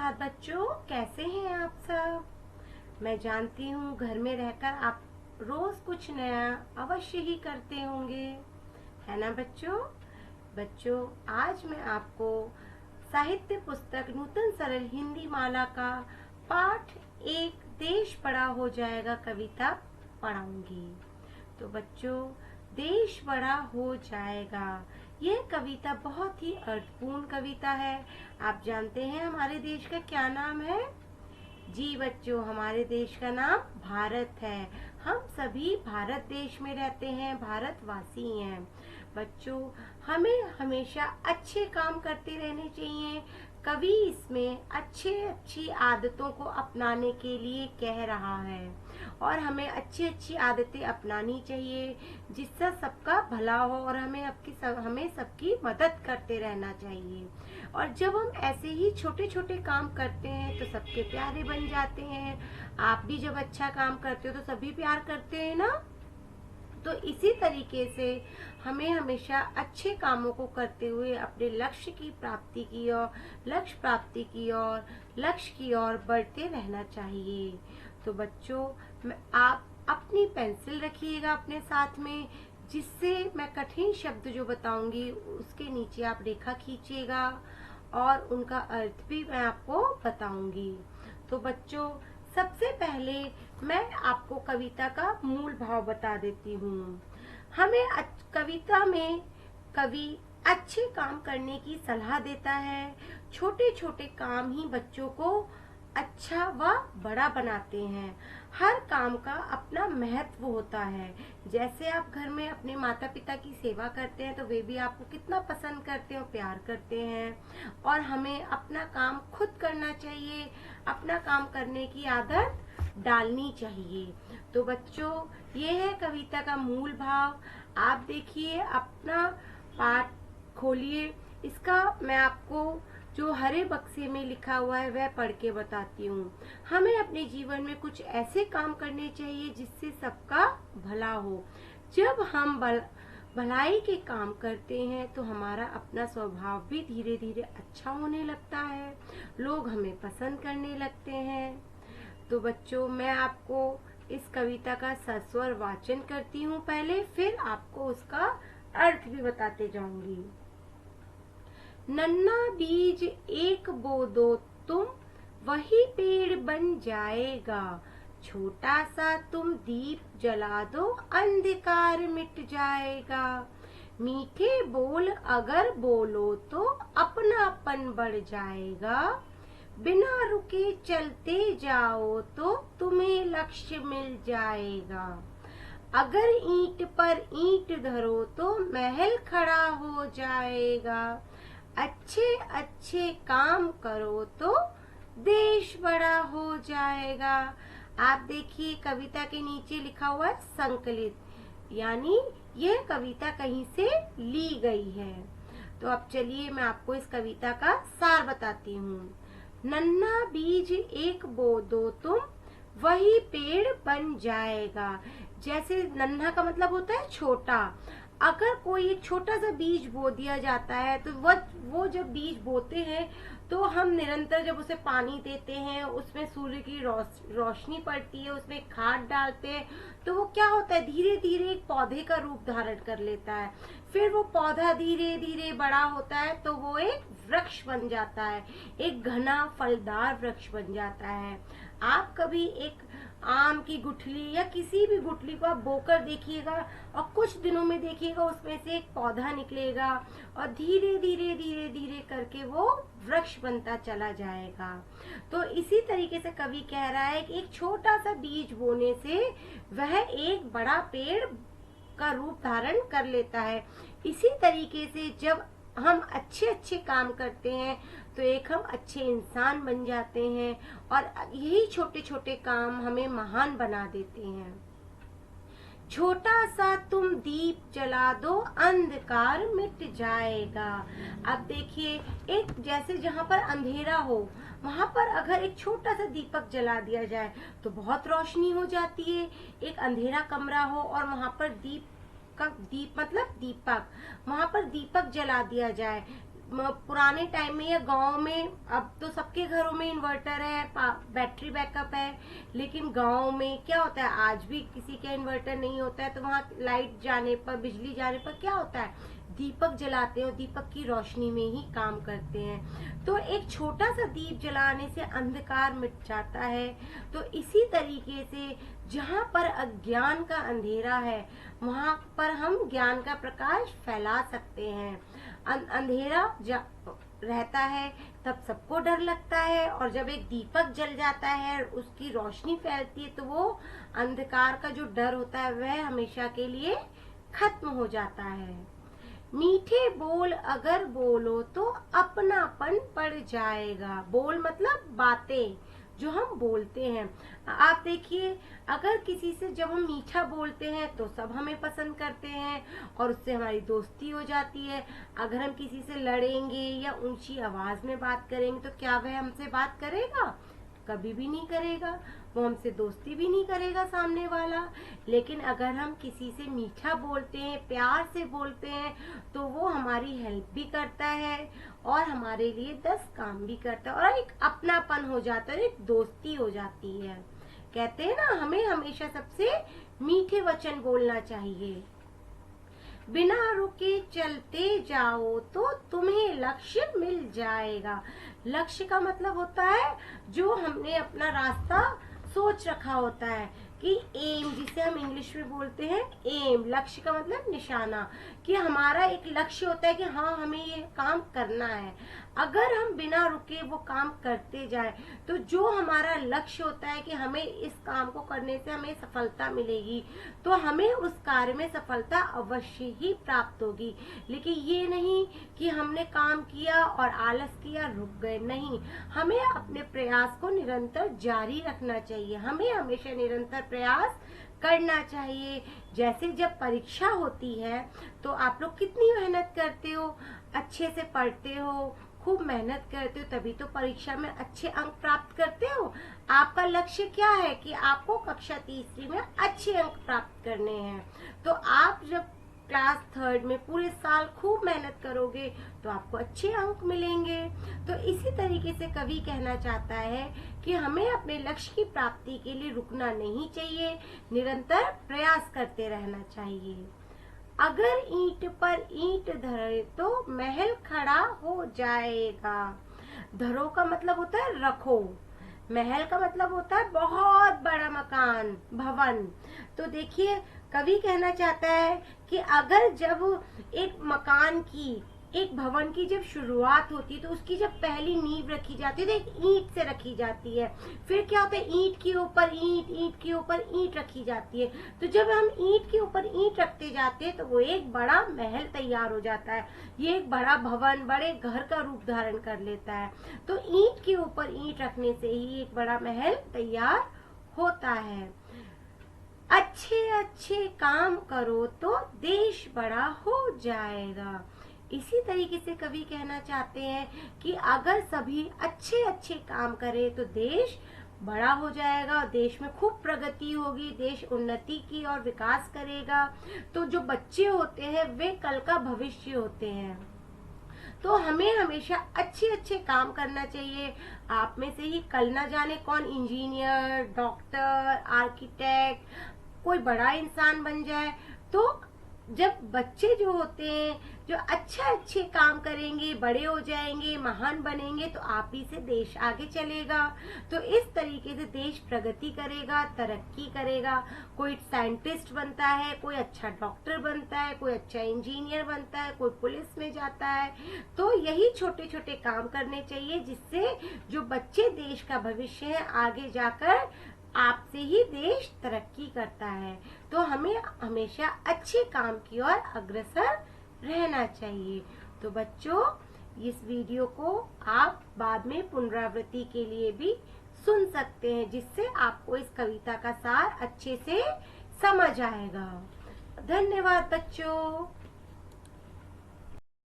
नमस्कार बच्चों, कैसे हैं आप सब। मैं जानती हूँ घर में रहकर आप रोज कुछ नया अवश्य ही करते होंगे, है ना बच्चों। बच्चों, आज मैं आपको साहित्य पुस्तक नूतन सरल हिंदी माला का पाठ एक देश बड़ा हो जाएगा कविता पढ़ाऊंगी। तो बच्चों, देश बड़ा हो जाएगा, यह कविता बहुत ही अर्थपूर्ण कविता है। आप जानते हैं हमारे देश का क्या नाम है? जी बच्चों, हमारे देश का नाम भारत है। हम सभी भारत देश में रहते हैं, भारतवासी हैं। बच्चों, हमें हमेशा अच्छे काम करते रहने चाहिए। कवि इसमें अच्छी आदतों को अपनाने के लिए कह रहा है और हमें अच्छी आदतें अपनानी चाहिए जिससे सबका भला हो और हमें सबकी मदद करते रहना चाहिए। और जब हम ऐसे ही छोटे छोटे काम करते हैं तो सबके प्यारे बन जाते हैं। आप भी जब अच्छा काम करते हो तो सभी प्यार करते हैं ना। तो इसी तरीके से हमें हमेशा अच्छे कामों को करते हुए अपने लक्ष्य की ओर बढ़ते रहना चाहिए। तो बच्चों, आप अपनी पेंसिल रखिएगा अपने साथ में, जिससे मैं कठिन शब्द जो बताऊंगी उसके नीचे आप रेखा खींचिएगा और उनका अर्थ भी मैं आपको बताऊंगी। तो बच्चों, सबसे पहले मैं आपको कविता का मूल भाव बता देती हूँ। कविता में कवि अच्छे काम करने की सलाह देता है। छोटे छोटे काम ही बच्चों को अच्छा व बड़ा बनाते हैं। हर काम का अपना महत्व होता है। जैसे आप घर में अपने माता पिता की सेवा करते हैं तो वे भी आपको कितना पसंद करते हैं और प्यार करते हैं। और हमें अपना काम खुद करना चाहिए, अपना काम करने की आदत डालनी चाहिए। तो बच्चों, ये है कविता का मूल भाव। आप देखिए, अपना पाठ खोलिए। इसका मैं आपको जो हरे बक्से में लिखा हुआ है वह पढ़ के बताती हूँ। हमें अपने जीवन में कुछ ऐसे काम करने चाहिए जिससे सबका भला हो। जब हम भलाई के काम करते हैं तो हमारा अपना स्वभाव भी धीरे धीरे अच्छा होने लगता है। लोग हमें पसंद करने लगते हैं। तो बच्चों, मैं आपको इस कविता का सस्वर वाचन करती हूँ पहले, फिर आपको उसका अर्थ भी बताते जाऊंगी। नन्ना बीज एक बो दो तुम, वही पेड़ बन जाएगा। छोटा सा तुम दीप जला दो, अंधकार मिट जाएगा। मीठे बोल अगर बोलो तो अपनापन बढ़ जाएगा। बिना रुके चलते जाओ तो तुम्हें लक्ष्य मिल जाएगा। अगर ईंट पर ईंट धरो तो महल खड़ा हो जाएगा। अच्छे काम करो तो देश बड़ा हो जाएगा। आप देखिए, कविता के नीचे लिखा हुआ है संकलित, यानी यह कविता कहीं से ली गई है। तो अब चलिए मैं आपको इस कविता का सार बताती हूँ। नन्ना बीज एक बो दो तुम, वही पेड़ बन जाएगा। जैसे नन्हा का मतलब होता है छोटा। अगर कोई एक छोटा सा बीज बो दिया जाता है तो वो जब बीज बोते हैं तो हम निरंतर जब उसे पानी देते हैं, उसमें सूर्य की रोशनी पड़ती है, उसमें खाद डालते हैं, तो वो क्या होता है, धीरे धीरे एक पौधे का रूप धारण कर लेता है। फिर वो पौधा धीरे धीरे बड़ा होता है तो वो एक वृक्ष बन जाता है, एक घना फलदार वृक्ष बन जाता है। आप कभी एक आम की गुठली या किसी भी गुठली को आप बोकर देखिएगा और कुछ दिनों में देखिएगा उसमें से एक पौधा निकलेगा और धीरे धीरे करके वो वृक्ष बनता चला जाएगा। तो इसी तरीके से कवि कह रहा है कि एक छोटा सा बीज बोने से वह एक बड़ा पेड़ का रूप धारण कर लेता है। इसी तरीके से जब हम अच्छे काम करते हैं तो एक हम अच्छे इंसान बन जाते हैं और यही छोटे छोटे काम हमें महान बना देते हैं। छोटा सा तुम दीप जला दो, अंधकार मिट जाएगा। अब देखिए, एक जैसे जहाँ पर अंधेरा हो वहां पर अगर एक छोटा सा दीपक जला दिया जाए तो बहुत रोशनी हो जाती है। एक अंधेरा कमरा हो और वहां पर दीप मतलब दीपक, वहां पर दीपक जला दिया जाए पुराने टाइम में या गांव में, अब तो सबके घरों में इन्वर्टर है, बैटरी बैकअप है, लेकिन गांव में क्या होता है, आज भी किसी का इन्वर्टर नहीं होता है, तो वहाँ लाइट जाने पर, बिजली जाने पर क्या होता है, दीपक जलाते हैं और दीपक की रोशनी में ही काम करते हैं। तो एक छोटा सा दीप जलाने से अंधकार मिट जाता है। तो इसी तरीके से जहाँ पर अज्ञान का अंधेरा है, वहाँ पर हम ज्ञान का प्रकाश फैला सकते हैं। अंधेरा रहता है तब सबको डर लगता है, और जब एक दीपक जल जाता है, उसकी रोशनी फैलती है, तो वो अंधकार का जो डर होता है वह हमेशा के लिए खत्म हो जाता है। मीठे बोल अगर बोलो तो अपनापन बढ़ जाएगा। बोल मतलब बातें जो हम बोलते हैं। आप देखिए, अगर किसी से जब हम मीठा बोलते हैं तो सब हमें पसंद करते हैं और उससे हमारी दोस्ती हो जाती है। अगर हम किसी से लड़ेंगे या ऊंची आवाज में बात करेंगे तो क्या वह हमसे बात करेगा? कभी भी नहीं करेगा, वो हमसे दोस्ती भी नहीं करेगा सामने वाला। लेकिन अगर हम किसी से मीठा बोलते हैं, प्यार से बोलते हैं, तो वो हमारी हेल्प भी करता है और हमारे लिए 10 काम भी करता है, और एक अपनापन हो जाता है, एक दोस्ती हो जाती है। कहते हैं ना, हमें हमेशा सबसे मीठे वचन बोलना चाहिए। बिना रुके चलते जाओ तो तुम्हें लक्ष्य मिल जाएगा। लक्ष्य का मतलब होता है जो हमने अपना रास्ता सोच रखा होता है, कि एम, जिसे हम इंग्लिश में बोलते हैं एम। लक्ष्य का मतलब निशाना, कि हमारा एक लक्ष्य होता है कि हाँ हमें ये काम करना है। अगर हम बिना रुके वो काम करते जाए तो जो हमारा लक्ष्य होता है कि हमें इस काम को करने से हमें सफलता मिलेगी, तो हमें उस कार्य में सफलता अवश्य ही प्राप्त होगी। लेकिन ये नहीं कि हमने काम किया और आलस किया, रुक गए, नहीं, हमें अपने प्रयास को निरंतर जारी रखना चाहिए। हमें हमेशा निरंतर प्रयास करना चाहिए। जैसे जब परीक्षा होती है तो आप लोग कितनी मेहनत करते हो, अच्छे से पढ़ते हो, खूब मेहनत करते हो, तभी तो परीक्षा में अच्छे अंक प्राप्त करते हो। आपका लक्ष्य क्या है कि आपको कक्षा तीसरी में अच्छे अंक प्राप्त करने हैं। तो आप जब क्लास 3rd में पूरे साल खूब मेहनत करोगे तो आपको अच्छे अंक मिलेंगे। तो इसी तरीके से कवि कहना चाहता है कि हमें अपने लक्ष्य की प्राप्ति के लिए रुकना नहीं चाहिए, निरंतर प्रयास करते रहना चाहिए। अगर ईंट पर ईंट धरे तो महल खड़ा हो जाएगा। धरो का मतलब होता है रखो, महल का मतलब होता है बहुत बड़ा मकान, भवन। तो देखिए, कवि कहना चाहता है कि अगर जब एक मकान की, एक भवन की जब शुरुआत होती है तो उसकी जब पहली नींव रखी जाती है तो एक ईंट से रखी जाती है। फिर क्या होता है, ईंट के ऊपर ईंट, ईंट के ऊपर ईंट रखी जाती है। तो जब हम ईंट के ऊपर ईंट रखते जाते हैं तो वो एक बड़ा महल तैयार हो जाता है। ये एक बड़ा भवन, बड़े घर का रूप धारण कर लेता है। तो ईंट के ऊपर ईंट रखने से ही एक बड़ा महल तैयार होता है। अच्छे अच्छे काम करो तो देश बड़ा हो जाएगा। इसी तरीके से कवि कहना चाहते हैं कि अगर सभी अच्छे अच्छे काम करें तो देश बड़ा हो जाएगा, देश में खूब प्रगति होगी, देश उन्नति की और विकास करेगा। तो जो बच्चे होते हैं वे कल का भविष्य होते हैं। तो हमें हमेशा अच्छे अच्छे काम करना चाहिए। आप में से ही कल ना जाने कौन इंजीनियर, डॉक्टर, आर्किटेक्ट, कोई बड़ा इंसान बन जाए। तो जब बच्चे जो होते हैं जो अच्छे काम करेंगे, बड़े हो जाएंगे, महान बनेंगे, तो आप ही से देश आगे चलेगा। तो इस तरीके से देश प्रगति करेगा, तरक्की करेगा। कोई साइंटिस्ट बनता है, कोई अच्छा डॉक्टर बनता है, कोई अच्छा इंजीनियर बनता है, कोई पुलिस में जाता है। तो यही छोटे छोटे काम करने चाहिए जिससे जो बच्चे देश का भविष्य है, आगे जाकर आपसे ही देश तरक्की करता है। तो हमें हमेशा अच्छे काम की ओर अग्रसर रहना चाहिए। तो बच्चों, इस वीडियो को आप बाद में पुनरावृत्ति के लिए भी सुन सकते हैं, जिससे आपको इस कविता का सार अच्छे से समझ आएगा। धन्यवाद बच्चों।